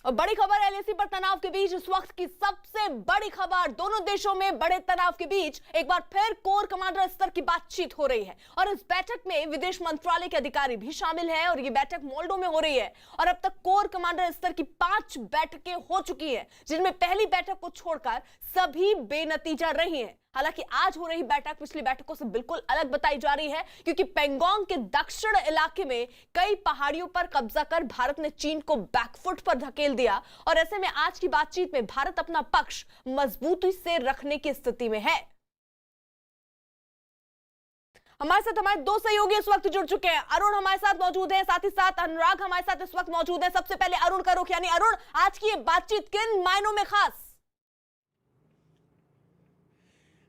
और बड़ी खबर एलएसी पर तनाव के बीच इस वक्त की सबसे बड़ी खबर, दोनों देशों में बड़े तनाव के बीच एक बार फिर कोर कमांडर स्तर की बातचीत हो रही है और इस बैठक में विदेश मंत्रालय के अधिकारी भी शामिल हैं और ये बैठक मोल्डो में हो रही है। और अब तक कोर कमांडर स्तर की 5 बैठकें हो चुकी हैं, जिनमें पहली बैठक को छोड़कर सभी बेनतीजा रही हैं। हालांकि आज हो रही बैठक पिछली बैठकों से बिल्कुल अलग बताई जा रही है, क्योंकि पेंगोंग के दक्षिण इलाके में कई पहाड़ियों पर कब्जा कर भारत ने चीन को बैकफुट पर धकेल दिया और ऐसे में आज की बातचीत में भारत अपना पक्ष मजबूती से रखने की स्थिति में है। हमारे साथ हमारे दो सहयोगी इस वक्त जुड़ चुके हैं। अरुण हमारे साथ मौजूद हैं, साथ ही साथ अनुराग हमारे साथ इस वक्त मौजूद हैं। सबसे पहले अरुण का रुख, यानी अरुण, आज की ये बातचीत किन मायनों में खास?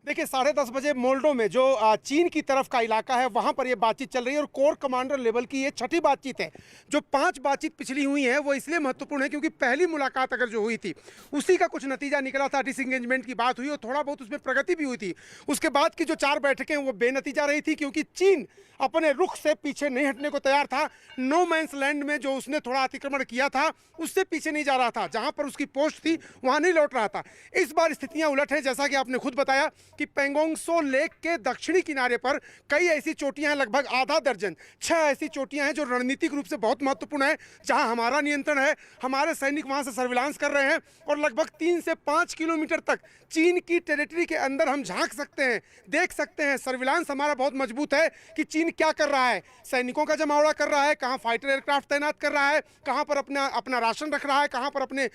देखिए 10:30 बजे मोल्डो में जो चीन की तरफ का इलाका है वहां पर ये बातचीत चल रही है और कोर कमांडर लेवल की ये छठी बातचीत है। जो 5 बातचीत पिछली हुई हैं वो इसलिए महत्वपूर्ण है क्योंकि पहली मुलाकात अगर जो हुई थी उसी का कुछ नतीजा निकला था, डिसएंगेजमेंट की बात हुई और थोड़ा बहुत उसमें प्रगति भी हुई थी। उसके बाद की जो 4 बैठकें वो बेनतीजा रही थी क्योंकि चीन अपने रुख से पीछे नहीं हटने को तैयार था। नो मैंस लैंड में जो उसने थोड़ा अतिक्रमण किया था उससे पीछे नहीं जा रहा था, जहां पर उसकी पोस्ट थी वहां नहीं लौट रहा था। इस बार स्थितियां उलट हैं, जैसा कि आपने खुद बताया कि पेंगोंग त्सो लेक के दक्षिणी किनारे पर कई ऐसी चोटियां हैं, लगभग आधा दर्जन 6 ऐसी चोटियां हैं जो रणनीतिक रूप से बहुत महत्वपूर्ण है, जहां हमारा नियंत्रण है। हमारे सैनिक वहां से सर्विलांस कर रहे हैं और लगभग 3 से 5 किलोमीटर तक चीन की टेरिटरी के अंदर हम झांक सकते हैं, देख सकते हैं। सर्विलांस हमारा बहुत मजबूत है कि चीन क्या कर रहा है, सैनिकों का जमावड़ा कर रहा है, कहाँ फाइटर एयरक्राफ्ट तैनात कर रहा है, कहाँ पर अपना राशन रख रहा है, कहाँ पर अपने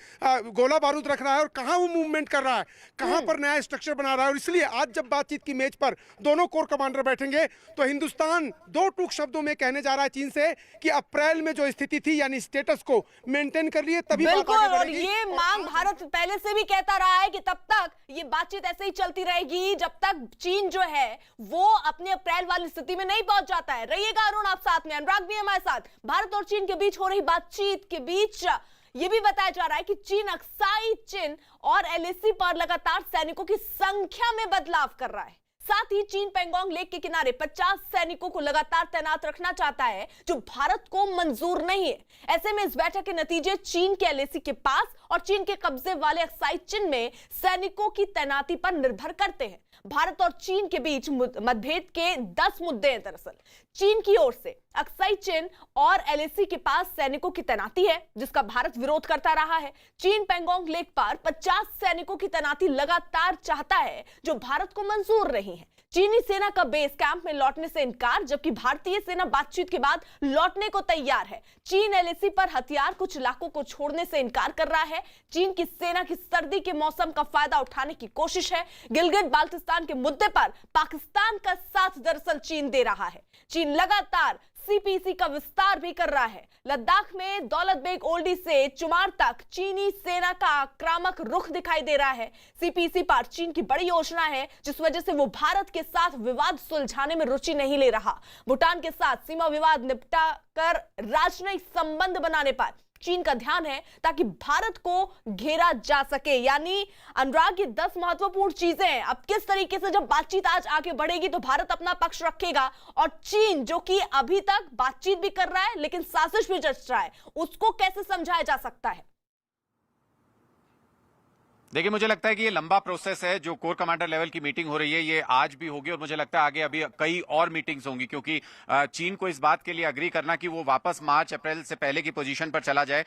गोला बारूद रख रहा है और कहाँ वो मूवमेंट कर रहा है, कहाँ पर नया स्ट्रक्चर बना रहा है। और इसलिए आज जब बातचीत की मेज पर दोनों कोर कमांडर बैठेंगे तो हिंदुस्तान 2 टूक शब्दों में कहने जा रहा है चीन से कि अप्रैल में जो स्थिति थी यानी स्टेटस को मेंटेन कर लिए तभी बात आगे बढ़ेगी। और ये मांग भारत पहले से भी कहता रहा है कि तब तक ये बातचीत ऐसे ही चलती रहेगी जब तक चीन जो है वो अपने अप्रैल वाली स्थिति में नहीं पहुंच जाता है। रहिएगा अरुण आप साथ में, अनुराग भी हमारे साथ। भारत और चीन के बीच हो रही बातचीत के बीच ये भी बताया जा रहा है कि चीन अक्साई चिन और एलएसी पर लगातार सैनिकों की संख्या में बदलाव कर रहा है। साथ ही चीन पेंगोंग लेक के किनारे 50 सैनिकों को लगातार तैनात रखना चाहता है, जो भारत को मंजूर नहीं है। ऐसे में इस बैठक के नतीजे चीन के एलएसी के पास और चीन के कब्जे वाले अक्साई चिन में सैनिकों की तैनाती पर निर्भर करते हैं। भारत और चीन के बीच मतभेद के 10 मुद्दे हैं। दरअसल चीन की ओर से अक्साई चिन और एलएसी के पास सैनिकों की तैनाती है, जिसका भारत विरोध करता रहा है। चीन पेंगोंग लेक पर 50 सैनिकों की तैनाती लगातार चाहता है, जो भारत को मंजूर नहीं है। चीनी सेना का बेस कैंप में लौटने से इनकार, जबकि भारतीय सेना बातचीत के बाद लौटने को तैयार है। चीन एलएसी पर हथियार कुछ इलाकों को छोड़ने से इनकार कर रहा है। चीन की सेना की सर्दी के मौसम का फायदा उठाने की कोशिश है। गिलगिट बाल्टिस्तान के मुद्दे पर पाकिस्तान का साथ दरअसल चीन दे रहा है। चीन लगातार सीपीसी का विस्तार भी कर रहा है। लद्दाख में दौलत बेग ओल्डी से चुमार तक चीनी सेना का आक्रामक रुख दिखाई दे रहा है। सीपीसी पर चीन की बड़ी योजना है, जिस वजह से वो भारत के साथ विवाद सुलझाने में रुचि नहीं ले रहा। भूटान के साथ सीमा विवाद निपटा कर राजनयिक संबंध बनाने पर चीन का ध्यान है, ताकि भारत को घेरा जा सके। यानी अनुराग, ये 10 महत्वपूर्ण चीजें हैं। अब किस तरीके से जब बातचीत आज आगे बढ़ेगी तो भारत अपना पक्ष रखेगा और चीन, जो कि अभी तक बातचीत भी कर रहा है लेकिन साजिश भी रच रहा है, उसको कैसे समझाया जा सकता है? देखिए, मुझे लगता है कि ये लंबा प्रोसेस है। जो कोर कमांडर लेवल की मीटिंग हो रही है ये आज भी होगी और मुझे लगता है आगे अभी कई और मीटिंग्स होंगी, क्योंकि चीन को इस बात के लिए अग्री करना कि वो वापस मार्च अप्रैल से पहले की पोजीशन पर चला जाए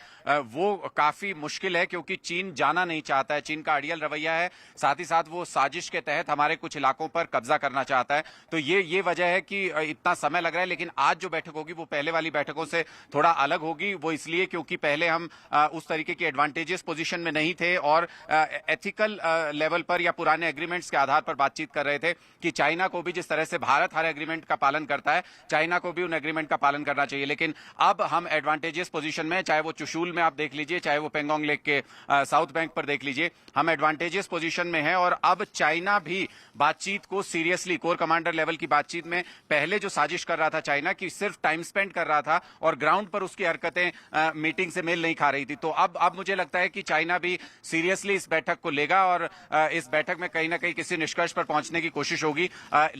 वो काफी मुश्किल है, क्योंकि चीन जाना नहीं चाहता है। चीन का अड़ियल रवैया है, साथ ही साथ वो साजिश के तहत हमारे कुछ इलाकों पर कब्जा करना चाहता है। तो ये वजह है कि इतना समय लग रहा है। लेकिन आज जो बैठक होगी वो पहले वाली बैठकों से थोड़ा अलग होगी। वो इसलिए क्योंकि पहले हम उस तरीके की एडवांटेजेस पोजीशन में नहीं थे और एथिकल लेवल पर या पुराने एग्रीमेंट्स के आधार पर बातचीत कर रहे थे कि चाइना को भी जिस तरह से भारत हर एग्रीमेंट का पालन करता है, चाइना को भी उन एग्रीमेंट का पालन करना चाहिए। लेकिन अब हम एडवांटेजेस पोजीशन में, चाहे वो चुशूल में आप देख लीजिए, चाहे वो पेंगोंग लेक के साउथ बैंक पर देख लीजिए, हम एडवांटेजेस पोजीशन में हैं। और अब चाइना भी बातचीत को सीरियसली, कोर कमांडर लेवल की बातचीत में पहले जो साजिश कर रहा था चाइना की, सिर्फ टाइम स्पेंड कर रहा था और ग्राउंड पर उसकी हरकतें मीटिंग से मेल नहीं खा रही थी। तो अब मुझे लगता है कि चाइना भी सीरियसली इस बैठक बैठक को लेगा और इस बैठक में कहीं ना कहीं किसी निष्कर्ष पर पहुंचने की कोशिश होगी।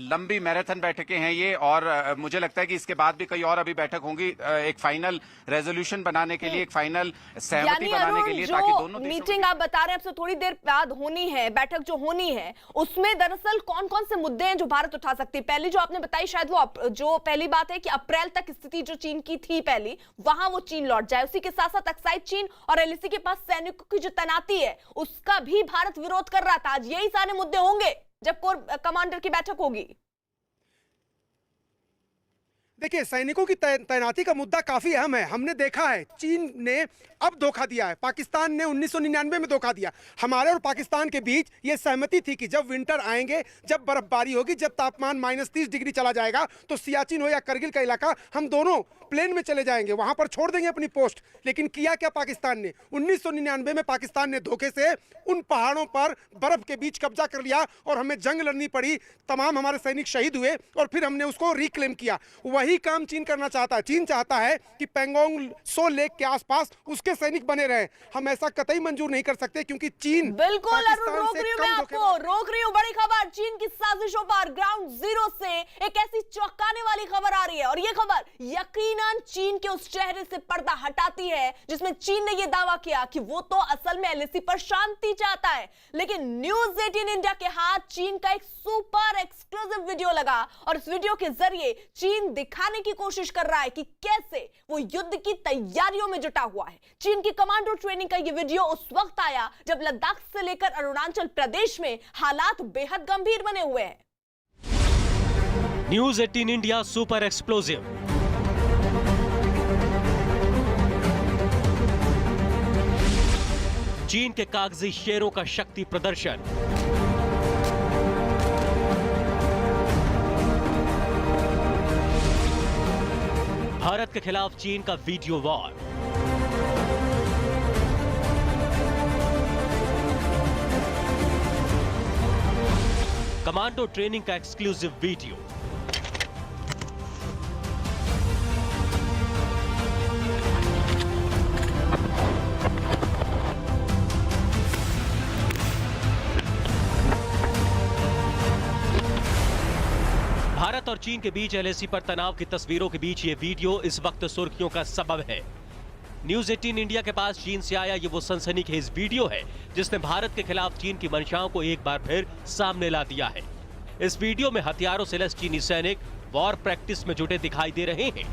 लंबी मैराथन बैठकें हैं ये, और मुझे लगता है कि इसके बाद भी कई और अभी बैठक होंगी, एक फाइनल रेजोल्यूशन बनाने के लिए, एक फाइनल सहमति बनाने के लिए, ताकि दोनों मीटिंग आप बता रहे हैं अब से थोड़ी देर बाद होनी है, बैठक जो होनी है उसमें दरअसल कौन कौन से मुद्दे हैं जो भारत उठा सकती है? पहली जो आपने बताई शायद वो जो पहली बात है कि अप्रैल तक स्थिति जो चीन की थी पहली, वहां वो चीन लौट जाए। उसी के साथ साथ अक्साई चीन और एलएसी के पास सैनिकों की जो तैनाती है उसका भी भारत विरोध कर रहा था। आज यही सारे मुद्दे होंगे जब कोर कमांडर की बैठक होगी। देखिए, सैनिकों की तैनाती का मुद्दा काफी अहम है। हमने देखा है चीन ने अब धोखा दिया है, पाकिस्तान ने 1999 में धोखा दिया। हमारे और पाकिस्तान के बीच ये सहमति थी कि जब विंटर आएंगे, जब बर्फबारी होगी, जब तापमान -30 डिग्री चला जाएगा, तो सियाचिन हो या करगिल का इलाका, हम दोनों प्लेन में चले जाएंगे, वहां पर छोड़ देंगे अपनी पोस्ट। लेकिन किया क्या पाकिस्तान ने? 1999 में पाकिस्तान ने धोखे से उन पहाड़ों पर बर्फ के बीच कब्जा कर लिया और हमें जंग लड़नी पड़ी, तमाम हमारे सैनिक शहीद हुए और फिर हमने उसको रिक्लेम किया। वही काम चीन करना चाहता है। चीन चाहता है कि पेंगोंग सो लेक के आसपास उसके सैनिक बने रहे। हम ऐसा कतई मंजूर नहीं कर सकते, क्योंकि चीन बिल्कुल रोक रही हूं, मैं आपको रोक रही हूं। बड़ी खबर, चीन की साजिशों पर ग्राउंड जीरो से एक ऐसी चौंकाने वाली खबर आ रही है, और यह खबर यकीनन चीन के उस चेहरे से पर्दा हटाती है जिसमें चीन ने यह दावा किया कि वो तो असल में एलएसी पर शांति चाहता है। लेकिन न्यूज 18 इंडिया के हाथ चीन का एक सुपर एक्सक्लूसिव वीडियो लगा, और इस वीडियो के जरिए चीन दिखाने की कोशिश कर रहा है कि कैसे वो युद्ध की तैयारियों में जुटा हुआ है। चीन की कमांडो ट्रेनिंग का ये वीडियो उस वक्त आया जब लद्दाख से लेकर अरुणाचल प्रदेश में हालात बेहद गंभीर बने हुए हैं। News 18 India super explosive. चीन के कागजी शेरों का शक्ति प्रदर्शन। भारत के खिलाफ चीन का वीडियो वॉर। कमांडो ट्रेनिंग का एक्सक्लूसिव वीडियो। भारत और चीन के बीच एलएसी पर तनाव की तस्वीरों के बीच ये वीडियो इस वक्त सुर्खियों का सबब है। न्यूज 18 इंडिया के पास चीन से आया ये वो सनसनीखेज वीडियो है जिसने भारत के खिलाफ चीन की मंशाओं को एक बार फिर सामने ला दिया है। इस वीडियो में हथियारों से लैस चीनी सैनिक वॉर प्रैक्टिस में जुटे दिखाई दे रहे हैं।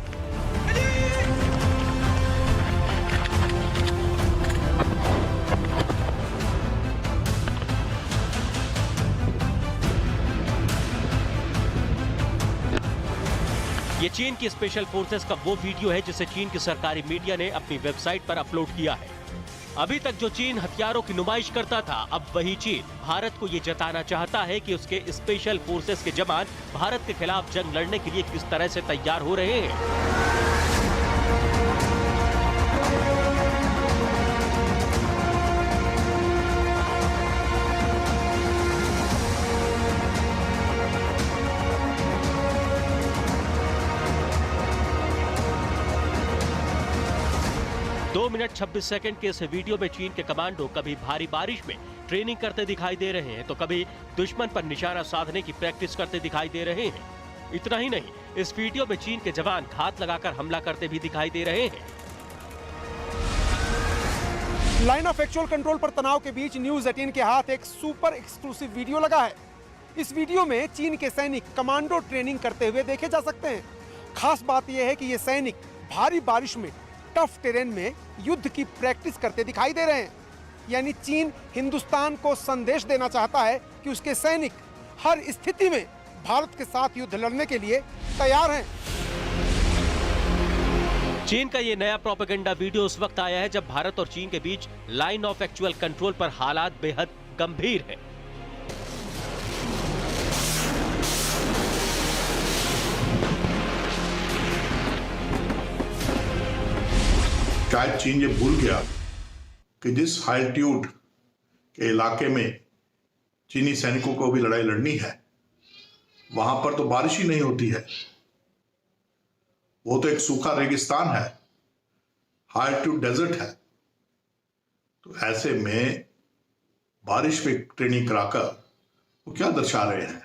ये चीन की स्पेशल फोर्सेस का वो वीडियो है जिसे चीन की सरकारी मीडिया ने अपनी वेबसाइट पर अपलोड किया है। अभी तक जो चीन हथियारों की नुमाइश करता था, अब वही चीन भारत को ये जताना चाहता है कि उसके स्पेशल फोर्सेस के जवान भारत के खिलाफ जंग लड़ने के लिए किस तरह से तैयार हो रहे हैं। 2 मिनट 26 सेकंड के इस वीडियो में चीन के कमांडो कभी भारी बारिश में ट्रेनिंग करते दिखाई दे रहे हैं तो कभी दुश्मन पर निशाना साधने की प्रैक्टिस करते दिखाई दे रहे हैं। इतना ही नहीं, इस वीडियो में चीन के जवान घात लगाकर हमला करते भी दिखाई दे रहे हैं। लाइन ऑफ एक्चुअल कंट्रोल पर तनाव के बीच न्यूज 18 के हाथ एक सुपर एक्सक्लूसिव वीडियो लगा है। इस वीडियो में चीन के सैनिक कमांडो ट्रेनिंग करते हुए देखे जा सकते हैं। खास बात यह है कि ये सैनिक भारी बारिश में टफ टेरेन में युद्ध की प्रैक्टिस करते दिखाई दे रहे हैं। यानी चीन हिंदुस्तान को संदेश देना चाहता है कि उसके सैनिक हर स्थिति में भारत के साथ युद्ध लड़ने के लिए तैयार हैं। चीन का ये नया प्रोपेगेंडा वीडियो उस वक्त आया है जब भारत और चीन के बीच लाइन ऑफ एक्चुअल कंट्रोल पर हालात बेहद गंभीर है। शायद चीन ये भूल गया कि जिस हाइल्ट्यूड के इलाके में चीनी सैनिकों को भी लड़ाई लड़नी है वहां पर तो बारिश ही नहीं होती है, वो तो एक सूखा रेगिस्तान है, हाई एल्टीट्यूड डेजर्ट है। तो ऐसे में बारिश पे ट्रेनिंग कराकर वो क्या दर्शा रहे हैं?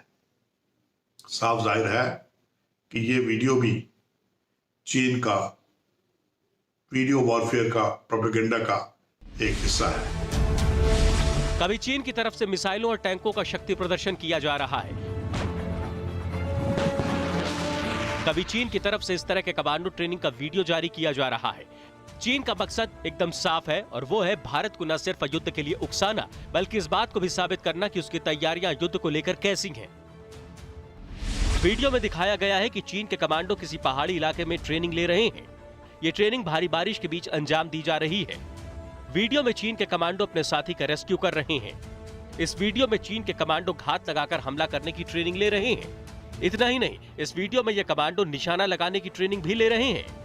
साफ जाहिर है कि ये वीडियो भी चीन का वीडियो वॉरफेयर का प्रोपेगेंडा का एक हिस्सा है। कभी चीन की तरफ से मिसाइलों और टैंकों का शक्ति प्रदर्शन किया जा रहा है, कभी चीन की तरफ से इस तरह के कमांडो ट्रेनिंग का वीडियो जारी किया जा रहा है। चीन का मकसद एकदम साफ है और वो है भारत को न सिर्फ युद्ध के लिए उकसाना, बल्कि इस बात को भी साबित करना कि उसकी तैयारियां युद्ध को लेकर कैसी हैं। वीडियो में दिखाया गया है कि चीन के कमांडो किसी पहाड़ी इलाके में ट्रेनिंग ले रहे हैं। ये ट्रेनिंग भारी बारिश के बीच अंजाम दी जा रही है। वीडियो में चीन के कमांडो अपने साथी का रेस्क्यू कर रहे हैं। इस वीडियो में चीन के कमांडो घात लगाकर हमला करने की ट्रेनिंग ले रहे हैं। इतना ही नहीं, इस वीडियो में ये कमांडो निशाना लगाने की ट्रेनिंग भी ले रहे हैं।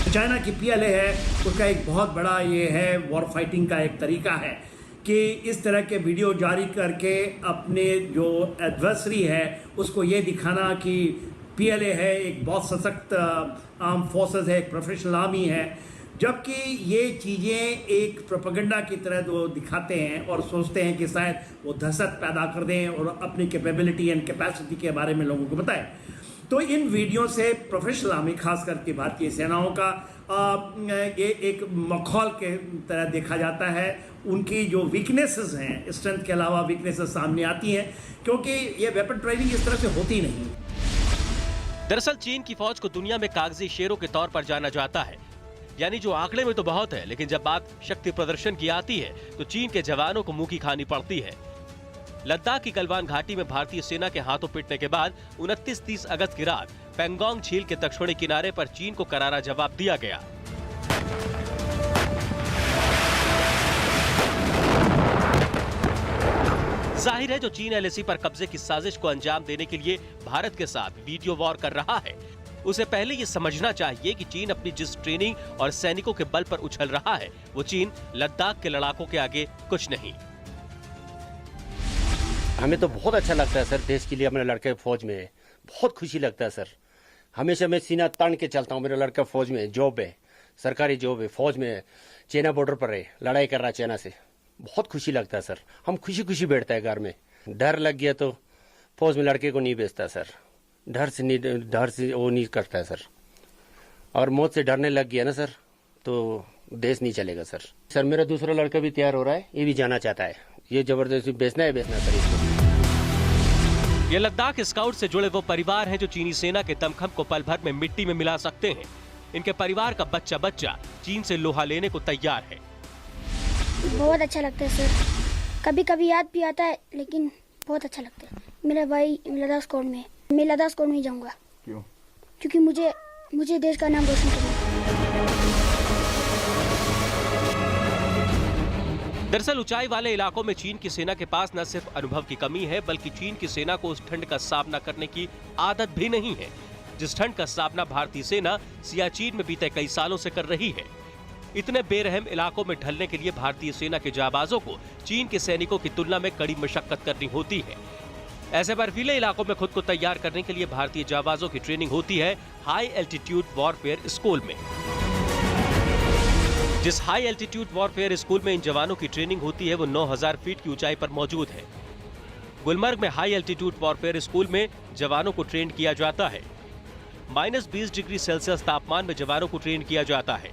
चाइना की PLA है, उसका एक बहुत बड़ा ये है वॉर फाइटिंग का एक तरीका है कि इस तरह के वीडियो जारी करके अपने जो एडवर्सरी है उसको ये दिखाना कि PLA है, एक बहुत सशक्त आर्म फोर्सेस है, एक प्रोफेशनल आर्मी है, जबकि ये चीज़ें एक प्रोपेगेंडा की तरह वो दिखाते हैं और सोचते हैं कि शायद वो दहशत पैदा कर दें और अपनी कैपेबिलिटी एंड कैपेसिटी के बारे में लोगों को बताएं। तो इन वीडियो से प्रोफेशनल आर्मी, खास करके भारतीय सेनाओं का ये एक मखौल के तरह देखा जाता है। उनकी जो वीकनेसेस हैं, स्ट्रेंथ के अलावा वीकनेसेस सामने आती हैं, क्योंकि ये वेपन ट्रेनिंग इस तरह से होती नहीं। दरअसल चीन की फौज को दुनिया में कागजी शेरों के तौर पर जाना जाता है, यानी जो आंकड़े में तो बहुत है, लेकिन जब बात शक्ति प्रदर्शन की आती है तो चीन के जवानों को मुंह की खानी पड़ती है। लद्दाख की गलवान घाटी में भारतीय सेना के हाथों पिटने के बाद 29-30 अगस्त की रात पेंगोंग झील के दक्षिणी किनारे पर चीन को करारा जवाब दिया गया। जाहिर है जो चीन LAC पर कब्जे की साजिश को अंजाम देने के लिए भारत के साथ वीडियो वॉर कर रहा है, उसे पहले ये समझना चाहिए कि चीन अपनी जिस ट्रेनिंग और सैनिकों के बल पर उछल रहा है वो चीन लद्दाख के लड़ाकों के आगे कुछ नहीं। हमें तो बहुत अच्छा लगता है सर, देश के लिए अपने लड़के फौज में बहुत खुशी लगता है सर। हमेशा मैं सीना तान के चलता हूँ, मेरा लड़का फौज में जॉब है, सरकारी जॉब है, फौज में चाइना बॉर्डर पर है, लड़ाई कर रहा है चाइना से। बहुत खुशी लगता है सर, हम खुशी खुशी बैठते हैं घर में। डर लग गया तो फौज में लड़के को नहीं भेजता सर, डर से वो नहीं करता है सर। और मौत से डरने लग गया ना सर तो देश नहीं चलेगा सर। सर मेरा दूसरा लड़का भी तैयार हो रहा है, ये भी जाना चाहता है। ये जबरदस्ती बेचना सर इसको। ये लद्दाख स्काउट से जुड़े वो परिवार हैं जो चीनी सेना के दमखम को पल भर में मिट्टी में मिला सकते हैं। इनके परिवार का बच्चा बच्चा चीन से लोहा लेने को तैयार है। बहुत अच्छा लगता है सर, कभी कभी याद भी आता है, लेकिन बहुत अच्छा लगता है। मेरा भाई लद्दाख स्क्वाड में, मैं लद्दाख स्क्वाड में ही जाऊंगा। क्यों? क्योंकि मुझे देश का नाम रोशन करना है। दरअसल ऊंचाई वाले इलाकों में चीन की सेना के पास न सिर्फ अनुभव की कमी है, बल्कि चीन की सेना को उस ठंड का सामना करने की आदत भी नहीं है जिस ठंड का सामना भारतीय सेना सियाचिन में बीते कई सालों से कर रही है। इतने बेरहम इलाकों में ढलने के लिए भारतीय सेना के जाबाजों को चीन के सैनिकों की तुलना में कड़ी मशक्कत करनी होती है। ऐसे बर्फीले इलाकों में खुद को तैयार करने के लिए भारतीय जाबाजों की ट्रेनिंग होती है हाई एल्टीट्यूड वॉरफेयर स्कूल में। जिस हाई एल्टीट्यूड वॉरफेयर स्कूल में इन जवानों की ट्रेनिंग होती है वो 9000 फीट की ऊंचाई पर मौजूद है। गुलमर्ग में हाई एल्टीट्यूड वॉरफेयर स्कूल में जवानों को ट्रेन किया जाता है। -20 डिग्री सेल्सियस तापमान में जवानों को ट्रेन किया जाता है।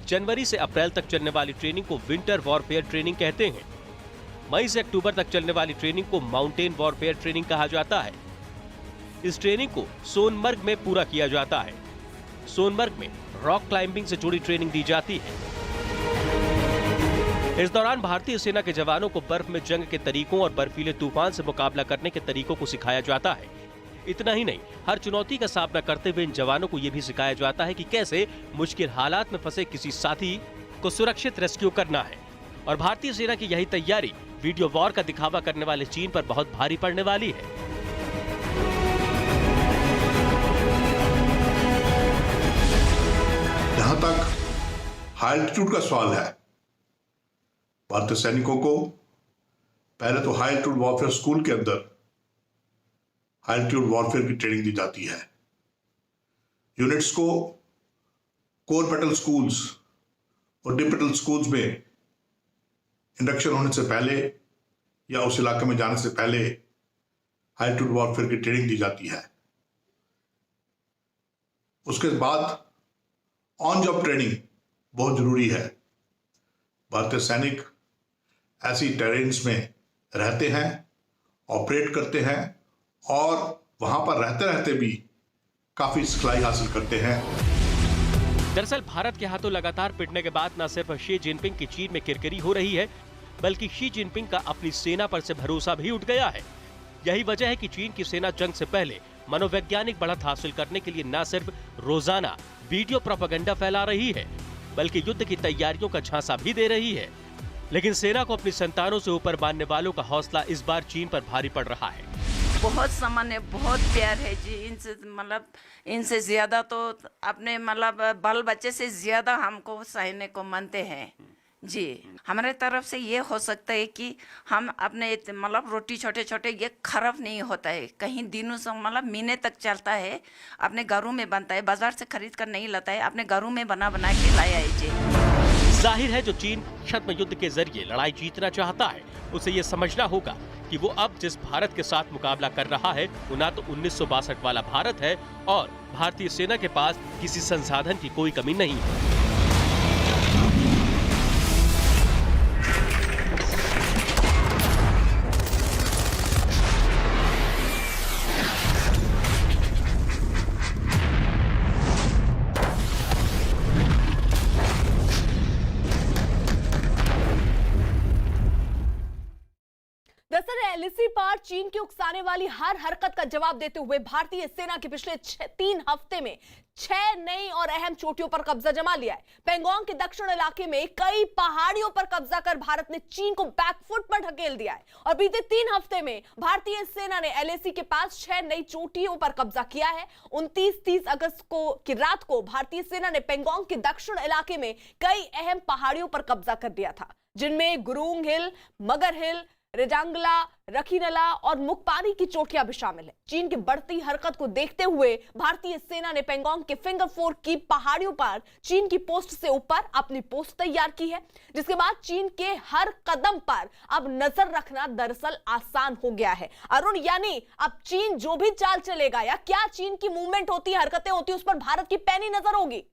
जनवरी से अप्रैल तक चलने वाली ट्रेनिंग को विंटर वॉरफेयर ट्रेनिंग कहते हैं। मई से अक्टूबर तक चलने वाली ट्रेनिंग को माउंटेन वॉरफेयर ट्रेनिंग कहा जाता है। इस ट्रेनिंग को सोनमर्ग में पूरा किया जाता है। सोनमर्ग में रॉक क्लाइंबिंग से जुड़ी ट्रेनिंग दी जाती है। इस दौरान भारतीय सेना के जवानों को बर्फ में जंग के तरीकों और बर्फीले तूफान से मुकाबला करने के तरीकों को सिखाया जाता है। इतना ही नहीं, हर चुनौती का सामना करते हुए इन जवानों को यह भी सिखाया जाता है कि कैसे मुश्किल हालात में फंसे किसी साथी को सुरक्षित रेस्क्यू करना है। और भारतीय सेना की यही तैयारी वीडियो वॉर का दिखावा करने वाले चीन पर बहुत भारी पड़ने वाली है। जहां तक हाई एल्टीट्यूड का सवाल है, भारतीय सैनिकों को पहले तो हाई एल्टीट्यूड वॉरफेयर स्कूल के अंदर हाई एल्टीट्यूड वॉरफेयर की ट्रेनिंग दी जाती है। यूनिट्स को कोर बैटल स्कूल्स और डिप बैटल स्कूल्स में इंडक्शन होने से पहले या उस इलाके में जाने से पहले एल्टीट्यूड वॉरफेयर की ट्रेनिंग दी जाती है। उसके बाद ऑन जॉब ट्रेनिंग बहुत जरूरी है। भारतीय सैनिक ऐसी टेरेन्स में रहते हैं, ऑपरेट करते हैं और वहां पर रहते रहते भी काफी सिखलाई हासिल करते हैं। दरअसल भारत के हाथों लगातार पिटने के बाद न सिर्फ शी जिनपिंग की चीन में किरकिरी हो रही है, बल्कि शी जिनपिंग का अपनी सेना पर से भरोसा भी उठ गया है। यही वजह है कि चीन की सेना जंग से पहले मनोवैज्ञानिक बढ़त हासिल करने के लिए न सिर्फ रोजाना वीडियो प्रोपेगेंडा फैला रही है, बल्कि युद्ध की तैयारियों का झांसा भी दे रही है। लेकिन सेना को अपनी संतानों से ऊपर मानने वालों का हौसला इस बार चीन पर भारी पड़ रहा है। बहुत सामान्य, बहुत प्यार है जी इनसे, मतलब इनसे ज्यादा तो अपने मतलब बाल बच्चे से ज्यादा हमको सैनिक को मानते हैं जी। हमारे तरफ से ये हो सकता है कि हम अपने मतलब रोटी छोटे छोटे ये खराब नहीं होता है, कहीं दिनों से मतलब महीने तक चलता है, अपने घरों में बनता है, बाजार से खरीद कर नहीं लाता है, अपने घरों में बना बना के लाया है जी। जाहिर है जो चीन छद्म युद्ध के जरिए लड़ाई जीतना चाहता है, उसे ये समझना होगा कि वो अब जिस भारत के साथ मुकाबला कर रहा है वो ना तो 1962 वाला भारत है और भारतीय सेना के पास किसी संसाधन की कोई कमी नहीं है। दरअसल एलएसी पार चीन की उकसाने वाली हर हरकत का जवाब देते हुए भारतीय सेना के पिछले 3 हफ्ते में 6 नई और अहम चोटियों पर कब्जा जमा लिया है। पेंगोंग के दक्षिण इलाके में कई पहाड़ियों पर कब्जा कर भारत ने चीन को बैकफुट पर ढकेल दिया है और बीते 3 हफ्ते में भारतीय सेना ने एलएसी के पास 6 नई चोटियों पर कब्जा किया है। 29-30 अगस्त की रात को भारतीय सेना ने पेंगोंग के दक्षिण इलाके में कई अहम पहाड़ियों पर कब्जा कर दिया था, जिनमें गुरुंग हिल, मगर हिल, रेजांगला, रखीनला और मुकपारी की चोटियां भी शामिल है। चीन की बढ़ती हरकत को देखते हुए भारतीय सेना ने पेंगोंग के फिंगर फोर की पहाड़ियों पर चीन की पोस्ट से ऊपर अपनी पोस्ट तैयार की है, जिसके बाद चीन के हर कदम पर अब नजर रखना दरअसल आसान हो गया है। अरुण, यानी अब चीन जो भी चाल चलेगा या क्या चीन की मूवमेंट होती है, हरकतें होती है, उस पर भारत की पैनी नजर होगी।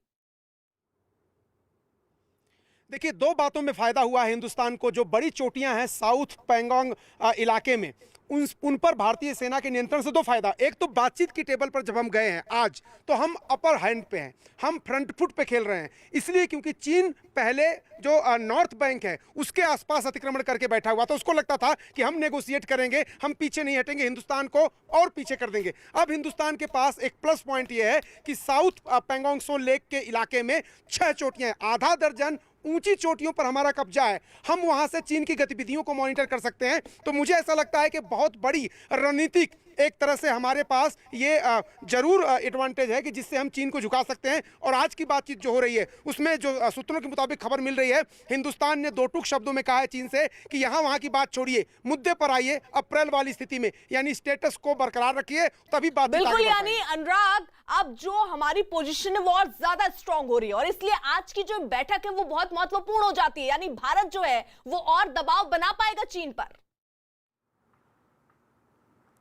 देखिए, 2 बातों में फायदा हुआ है हिंदुस्तान को। जो बड़ी चोटियां हैं साउथ पेंगोंग इलाके में, उन पर भारतीय सेना के नियंत्रण से 2 फायदा। एक तो बातचीत की टेबल पर जब हम गए हैं आज, तो हम अपर हैंड पे हैं, हम फ्रंट फुट पे खेल रहे हैं, इसलिए क्योंकि चीन पहले जो नॉर्थ बैंक है उसके आसपास अतिक्रमण करके बैठा हुआ था। उसको लगता था कि हम नेगोशिएट करेंगे, हम पीछे नहीं हटेंगे, हिंदुस्तान को और पीछे कर देंगे। अब हिंदुस्तान के पास एक प्लस पॉइंट ये है कि साउथ पेंगोंग सो लेक के इलाके में 6 चोटियां हैं, आधा दर्जन ऊंची चोटियों पर हमारा कब्जा है। हम वहां से चीन की गतिविधियों को मॉनिटर कर सकते हैं। तो मुझे ऐसा लगता है कि बहुत बड़ी रणनीतिक एक तरह से हमारे पास ये जरूर एडवांटेज है कि जिससे हम चीन को झुका सकते हैं। और आज की बातचीत जो हो रही है उसमें जो सूत्रों के मुताबिक खबर मिल रही है, हिंदुस्तान ने 2 टूक शब्दों में कहा है चीन से कि यहां वहां की बात छोड़िए, मुद्दे पर आइए, अप्रैल वाली स्थिति में, यानी स्टेटस को बरकरार रखिए, तभी बात बिल्कुल। यानी अनुराग, अब जो हमारी पोजीशन है वो और ज्यादा स्ट्रांग हो रही है और इसलिए आज की जो बैठक है वो बहुत महत्वपूर्ण हो जाती है। यानी भारत जो है वो और दबाव बना पाएगा चीन पर।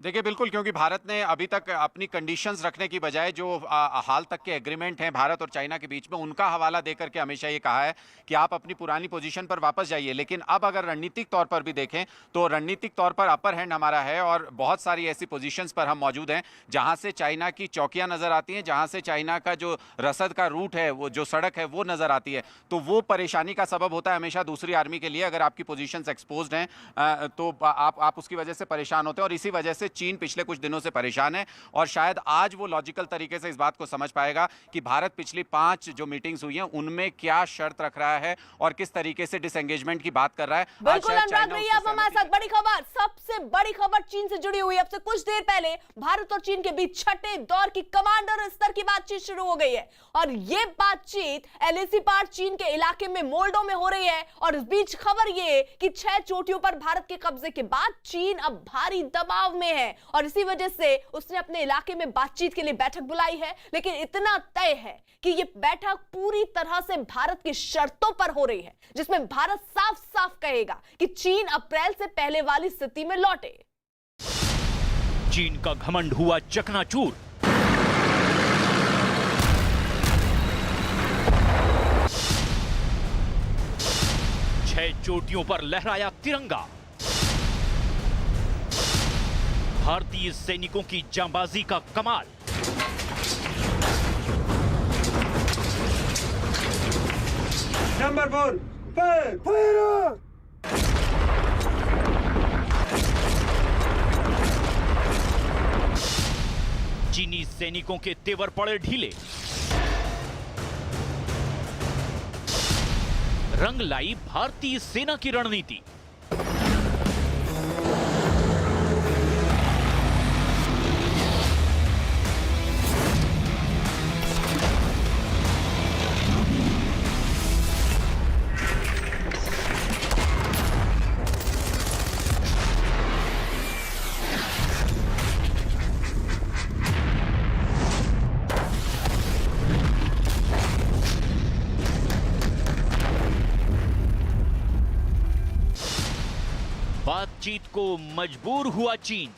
देखिए बिल्कुल, क्योंकि भारत ने अभी तक अपनी कंडीशंस रखने की बजाय जो हाल तक के एग्रीमेंट हैं भारत और चाइना के बीच में, उनका हवाला देकर के हमेशा ये कहा है कि आप अपनी पुरानी पोजीशन पर वापस जाइए। लेकिन अब अगर रणनीतिक तौर पर भी देखें तो रणनीतिक तौर पर अपर हैंड हमारा है और बहुत सारी ऐसी पोजीशंस पर हम मौजूद हैं जहां से चाइना की चौकियां नजर आती हैं, जहां से चाइना का जो रसद का रूट है, वो जो सड़क है वो नजर आती है। तो वो परेशानी का सबब होता है हमेशा दूसरी आर्मी के लिए। अगर आपकी पोजीशंस एक्सपोज्ड हैं तो आप उसकी वजह से परेशान होते हैं और इसी वजह से चीन पिछले कुछ दिनों से परेशान है और शायद आज वो लॉजिकल तरीके से इस बात को समझ पाएगा कि भारत पिछली 5 जो मीटिंग्स हुई हैं उनमें क्या शर्त रख रहा है और किस तरीके से डिसएंगेजमेंट की बात कर रहा है। बिल्कुल अनुराग, रही है हमारे साथ बड़ी खबर, सबसे बड़ी खबर चीन से जुड़ी हुई है। अब से कुछ देर पहले भारत और चीन के बीच 6ठे दौर की कमांडर स्तर की बातचीत शुरू हो गई है और ये बातचीत एलएसी पार चीन के इलाके में मोल्डो में हो रही है। और इस बीच खबर ये कि 6 चोटियों पर भारत के कब्जे के बाद चीन अब भारी दबाव में हैं और इसी वजह से उसने अपने इलाके में बातचीत के लिए बैठक बुलाई है। लेकिन इतना तय है कि ये बैठक पूरी तरह से भारत की शर्तों पर हो रही है, जिसमें भारत साफ साफ कहेगा कि चीन अप्रैल से पहले वाली स्थिति में लौटे। चीन का घमंड हुआ चकनाचूर। छह चोटियों पर लहराया तिरंगा। भारतीय सैनिकों की जांबाजी का कमाल। Number 4 fire. चीनी सैनिकों के तेवर पड़े ढीले। रंग लाई भारतीय सेना की रणनीति। बातचीत को मजबूर हुआ चीन।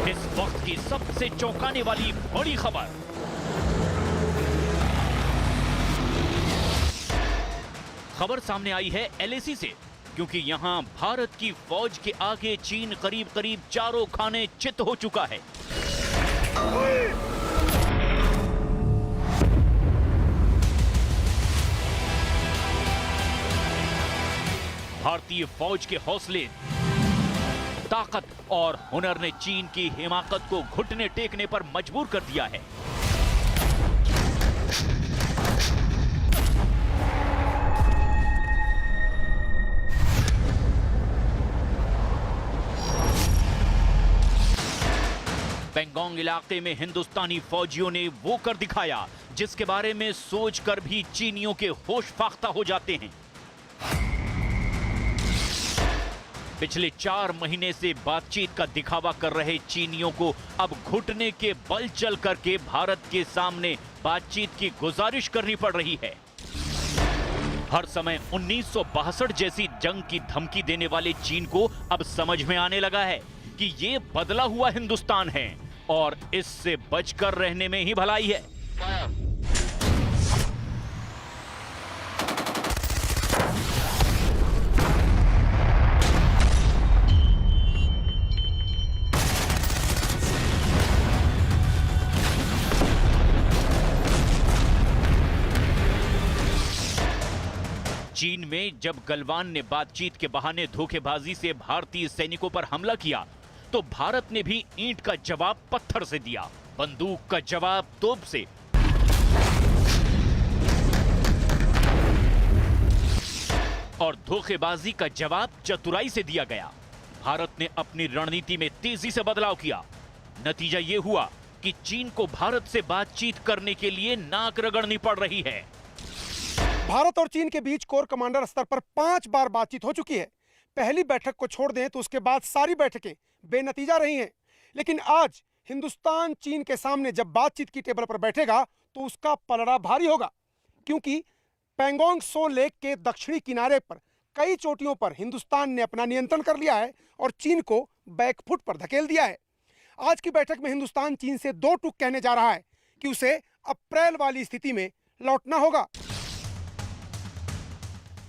इस वक्त की सबसे चौंकाने वाली बड़ी खबर। खबर सामने आई है LAC से, क्योंकि यहां भारत की फौज के आगे चीन करीब करीब चारों खाने चित हो चुका है। भारतीय फौज के हौसले, ताकत और हुनर ने चीन की हिमाकत को घुटने टेकने पर मजबूर कर दिया है। पेंगोंग इलाके में हिंदुस्तानी फौजियों ने वो कर दिखाया जिसके बारे में सोचकर भी चीनियों के होश फाख्ता हो जाते हैं। पिछले 4 महीने से बातचीत का दिखावा कर रहे चीनियों को अब घुटने के बल चल करके भारत के सामने बातचीत की गुजारिश करनी पड़ रही है। हर समय 1962 जैसी जंग की धमकी देने वाले चीन को अब समझ में आने लगा है कि ये बदला हुआ हिंदुस्तान है और इससे बचकर रहने में ही भलाई है। चीन में जब गलवान ने बातचीत के बहाने धोखेबाजी से भारतीय सैनिकों पर हमला किया, तो भारत ने भी ईंट का जवाब पत्थर से दिया, बंदूक का जवाब तोप से। और धोखेबाजी का जवाब चतुराई से दिया गया। भारत ने अपनी रणनीति में तेजी से बदलाव किया। नतीजा यह हुआ कि चीन को भारत से बातचीत करने के लिए नाक रगड़नी पड़ रही है। भारत और चीन के बीच कोर कमांडर स्तर पर 5 बार बातचीत हो चुकी है। पहली बैठक को छोड़ दें तो उसके बाद सारी बैठकें बेनतीजा रही हैं। लेकिन आज हिंदुस्तान चीन के सामने जब बातचीत की टेबल पर बैठेगा तो उसका पलड़ा भारी होगा, क्योंकि पेंगोंग सो लेक के दक्षिणी किनारे पर कई चोटियों पर हिंदुस्तान ने अपना नियंत्रण कर लिया है और चीन को बैकफुट पर धकेल दिया है। आज की बैठक में हिंदुस्तान चीन से 2 टूक कहने जा रहा है कि उसे अप्रैल वाली स्थिति में लौटना होगा।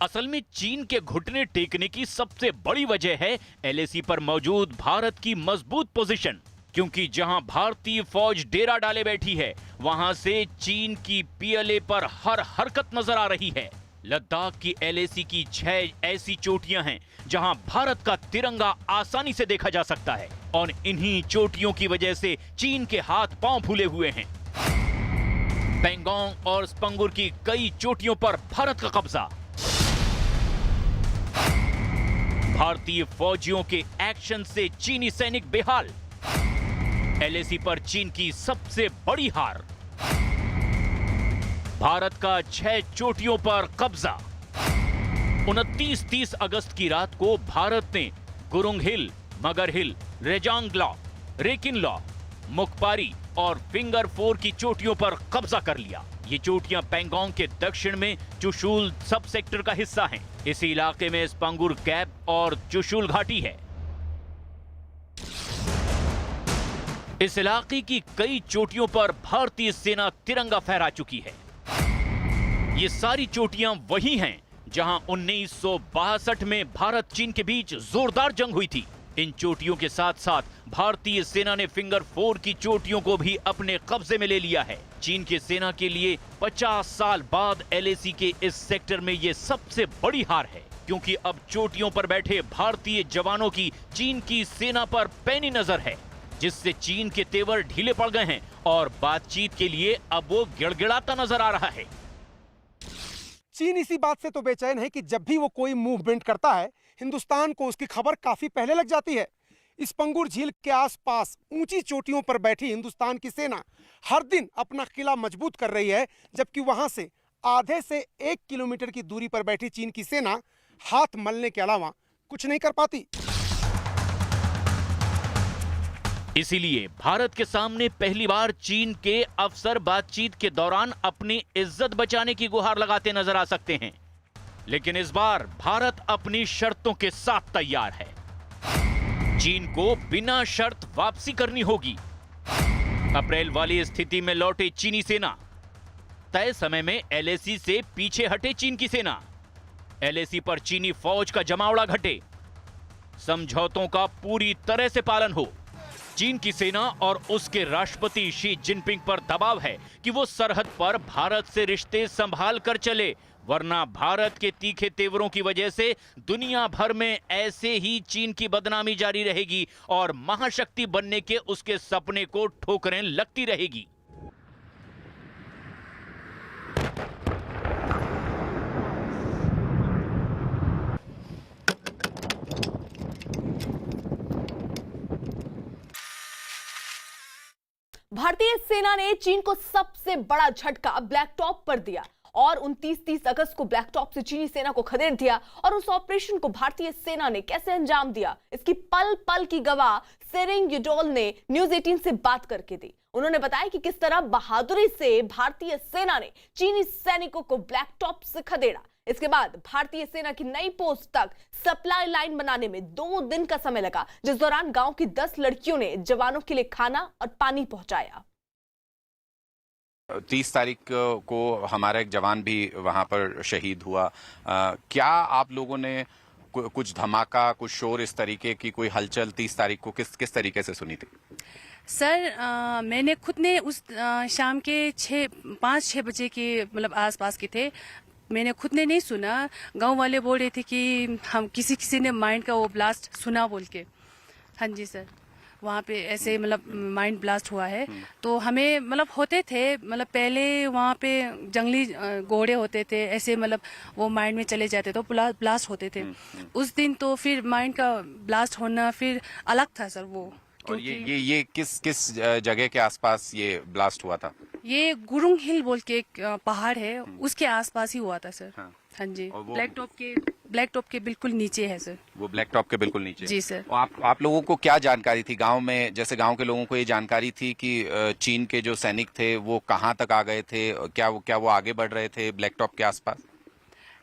असल में चीन के घुटने टेकने की सबसे बड़ी वजह है LAC पर मौजूद भारत की मजबूत पोजीशन, क्योंकि जहां भारतीय फौज डेरा डाले बैठी है, वहां से चीन की PLA पर हर हरकत नजर आ रही है। लद्दाख की LAC की 6 ऐसी चोटियां हैं जहां भारत का तिरंगा आसानी से देखा जा सकता है और इन्हीं चोटियों की वजह से चीन के हाथ पांव फूले हुए हैं। पेंगोंग और स्पंगुर की कई चोटियों पर भारत का कब्जा। भारतीय फौजियों के एक्शन से चीनी सैनिक बेहाल। LAC पर चीन की सबसे बड़ी हार। भारत का 6 चोटियों पर कब्जा। 29-30 अगस्त की रात को भारत ने गुरुंग हिल, मगर हिल, रेजांगला, रेकिनला, मुखपारी और फिंगर 4 की चोटियों पर कब्जा कर लिया। ये चोटियां पैंगोंग के दक्षिण में चुशुल सब सेक्टर का हिस्सा हैं। इसी इलाके में स्पांगुर गैप और चुशुल घाटी है। इस इलाके की कई चोटियों पर भारतीय सेना तिरंगा फहरा चुकी है। ये सारी चोटियां वही हैं जहां 1962 में भारत चीन के बीच जोरदार जंग हुई थी। इन चोटियों के साथ साथ भारतीय सेना ने फिंगर 4 की चोटियों को भी अपने कब्जे में ले लिया है। चीन की सेना के लिए 50 साल बाद एलएसी के इस सेक्टर में ये सबसे बड़ी हार है, क्योंकि अब चोटियों पर बैठे भारतीय जवानों की चीन की सेना पर पैनी नजर है, जिससे चीन के तेवर ढीले पड़ गए हैं और बातचीत के लिए अब वो गिड़गिड़ाता नजर आ रहा है। चीन इसी बात से तो बेचैन है कि जब भी वो कोई मूवमेंट करता है, हिंदुस्तान को उसकी खबर काफी पहले लग जाती है। स्पंगुर झील के आसपास ऊंची चोटियों पर बैठी हिंदुस्तान की सेना हर दिन अपना किला मजबूत कर रही है, जबकि वहां से आधे से 1 किलोमीटर की दूरी पर बैठी चीन की सेना हाथ मलने के अलावा कुछ नहीं कर पाती। इसीलिए भारत के सामने पहली बार चीन के अफसर बातचीत के दौरान अपनी इज्जत बचाने की गुहार लगाते नजर आ सकते हैं। लेकिन इस बार भारत अपनी शर्तों के साथ तैयार है। चीन को बिना शर्त वापसी करनी होगी। अप्रैल वाली स्थिति में लौटे चीनी सेना, तय समय में एलएसी से पीछे हटे चीन की सेना, एलएसी पर चीनी फौज का जमावड़ा घटे, समझौतों का पूरी तरह से पालन हो। चीन की सेना और उसके राष्ट्रपति शी जिनपिंग पर दबाव है कि वो सरहद पर भारत से रिश्ते संभाल कर चले, वरना भारत के तीखे तेवरों की वजह से दुनिया भर में ऐसे ही चीन की बदनामी जारी रहेगी और महाशक्ति बनने के उसके सपने को ठोकरें लगती रहेगी। भारतीय सेना ने चीन को सबसे बड़ा झटका ब्लैक टॉप पर दिया और 29-30 अगस्त को ब्लैक टॉप से चीनी सेना को खदेड़ दिया। और उस ऑपरेशन को भारतीय सेना ने कैसे अंजाम दिया, इसकी पल पल की गवाह सेरिंग युडोल ने न्यूज 18 से बात करके दी। उन्होंने बताया कि किस तरह बहादुरी से भारतीय सेना ने चीनी सैनिकों को ब्लैक टॉप से खदेड़ा। इसके बाद भारतीय सेना की नई पोस्ट तक सप्लाई लाइन बनाने में 2 दिन का समय लगा, जिस दौरान गांव की 10 लड़कियों ने जवानों के लिए खाना और पानी पहुंचाया। 30 तारीख को हमारा एक जवान भी वहां पर शहीद हुआ। क्या आप लोगों ने कुछ धमाका, कुछ शोर, इस तरीके की कोई हलचल 30 तारीख को किस तरीके से सुनी थी? सर, मैंने खुद ने उस शाम के 5-6 बजे के मतलब आसपास के थे, मैंने खुद ने नहीं सुना। गांव वाले बोल रहे थे कि हम किसी ने माइंड का वो ब्लास्ट सुना बोल के। हाँ जी सर, वहाँ पे ऐसे मतलब माइंड ब्लास्ट हुआ है। तो हमें मतलब होते थे, मतलब पहले वहाँ पे जंगली घोड़े होते थे, ऐसे मतलब वो माइंड में चले जाते तो ब्लास्ट होते थे। उस दिन तो फिर माइंड का ब्लास्ट होना फिर अलग था सर वो। और ये किस जगह के आसपास ये ब्लास्ट हुआ था? ये गुरुंग हिल बोल के एक पहाड़ है, उसके आसपास ही हुआ था सर। हाँ जी, ब्लैक टॉप के बिल्कुल नीचे है सर। वो ब्लैक टॉप के बिल्कुल नीचे? जी सर। आप लोगों को क्या जानकारी थी गांव में? जैसे गांव के लोगों को ये जानकारी थी कि चीन के जो सैनिक थे वो कहां तक आ गए थे, क्या वो आगे बढ़ रहे थे ब्लैक टॉप के आसपास?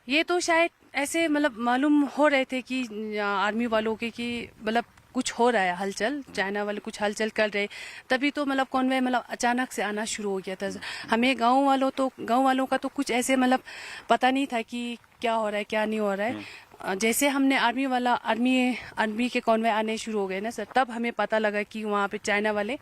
ये तो शायद ऐसे मतलब मालूम हो रहे थे कि आर्मी वालों के कि मतलब कुछ हो रहा है हलचल, चाइना वाले कुछ हलचल कर रहे, तभी तो मतलब कॉन्वॉय मतलब अचानक से आना शुरू हो गया था। हमें गांव वालों का तो कुछ ऐसे मतलब पता नहीं था कि क्या हो रहा है क्या नहीं हो रहा है। जैसे हमने आर्मी के कॉन्वॉय आने शुरू हो गए ना सर, तब हमें पता लगा कि वहाँ पे चाइना वाले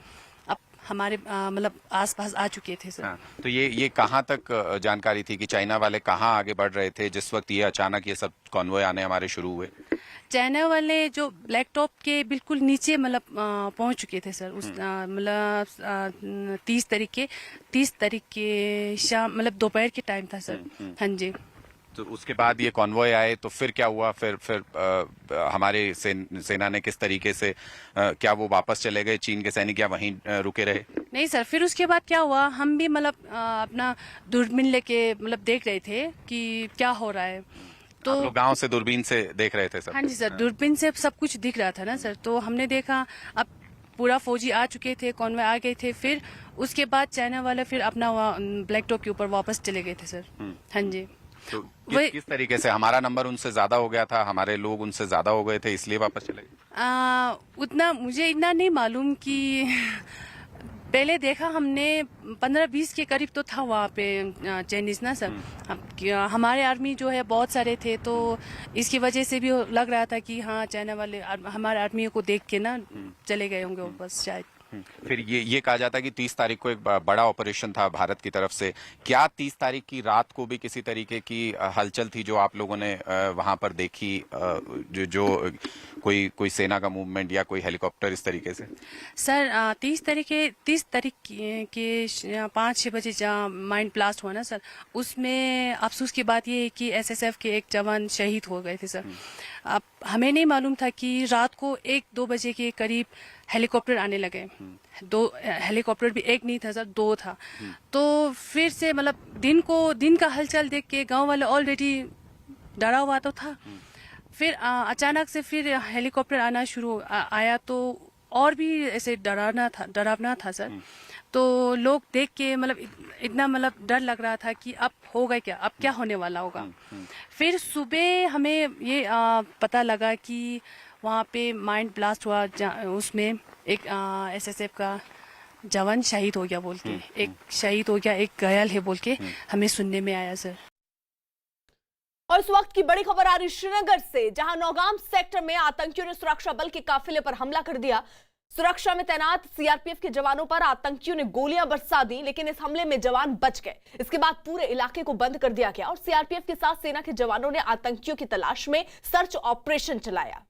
अब हमारे मतलब आसपास आ चुके थे सर। तो ये कहाँ तक जानकारी थी कि चाइना वाले कहाँ आगे बढ़ रहे थे जिस वक्त ये अचानक ये सब कॉन्वॉय आने हमारे शुरू हुए? चाइना वाले जो ब्लैक टॉप के बिल्कुल नीचे मतलब पहुंच चुके थे सर। उस मतलब 30 तारीख के शाम मतलब दोपहर के टाइम था सर। हाँ जी। तो उसके बाद ये कॉन्वॉय आए तो फिर क्या हुआ? फिर हमारे सेना ने किस तरीके से, क्या वो वापस चले गए चीन के सैनिक या वहीं रुके रहे? नहीं सर, फिर उसके बाद क्या हुआ, हम भी मतलब अपना दूरबीन लेके मतलब देख रहे थे कि क्या हो रहा है। तो आप लोग गांव से दूरबीन से देख रहे थे सब? हाँ जी सर, दूरबीन से सब कुछ दिख रहा था ना सर, तो हमने देखा अब पूरा फौजी आ चुके थे, कॉन्वॉय आ गए थे, फिर उसके बाद चाइना वाले फिर अपना ब्लैक टॉप के ऊपर वापस चले गए थे सर। हाँ जी। तो किस तरीके से हमारा नंबर उनसे ज्यादा हो गया था, हमारे लोग उनसे ज्यादा हो गए थे इसलिए वापस चले गए? उतना मुझे इतना नहीं मालूम कि पहले देखा हमने 15-20 के करीब तो था वहाँ पे चाइनीज ना सर। हमारे आर्मी जो है बहुत सारे थे, तो इसकी वजह से भी लग रहा था कि हाँ चाइना वाले हमारे आर्मी को देख के ना चले गए होंगे वापस शायद। फिर ये कहा जाता है कि 30 तारीख को एक बड़ा ऑपरेशन था भारत की तरफ से। क्या 30 तारीख की रात को भी किसी तरीके की हलचल थी जो आप लोगों ने वहां पर देखी, जो कोई सेना का मूवमेंट या कोई हेलीकॉप्टर इस तरीके से? सर 30 तारीख के 5-6 बजे जहाँ माइंड ब्लास्ट हुआ ना सर, उसमें अफसोस की बात ये है कि SSF के एक जवान शहीद हो गए थे सर। अब हमें नहीं मालूम था कि रात को 1-2 बजे के करीब हेलीकॉप्टर आने लगे। 2 हेलीकॉप्टर भी, एक नहीं था सर, 2 था। तो फिर से मतलब दिन का हलचल देख के गांव वाले ऑलरेडी डरा हुआ तो था। फिर अचानक से फिर हेलीकॉप्टर आना शुरू आया तो और भी ऐसे डरावना था सर। तो लोग देख के मतलब इतना मतलब डर लग रहा था कि अब होगा क्या, अब क्या होने वाला होगा। फिर सुबह हमें ये पता लगा कि वहाँ पे माइंड ब्लास्ट हुआ, उसमें एक SSF का जवान शहीद हो गया बोल के, एक शहीद हो गया, एक घायल है बोल के हमें सुनने में आया सर। और इस वक्त की बड़ी खबर आ रही श्रीनगर से, जहां नौगाम सेक्टर में आतंकियों ने सुरक्षा बल के काफिले पर हमला कर दिया। सुरक्षा में तैनात CRPF के जवानों पर आतंकियों ने गोलियां बरसा दी, लेकिन इस हमले में जवान बच गए। इसके बाद पूरे इलाके को बंद कर दिया गया और CRPF के साथ सेना के जवानों ने आतंकियों की तलाश में सर्च ऑपरेशन चलाया।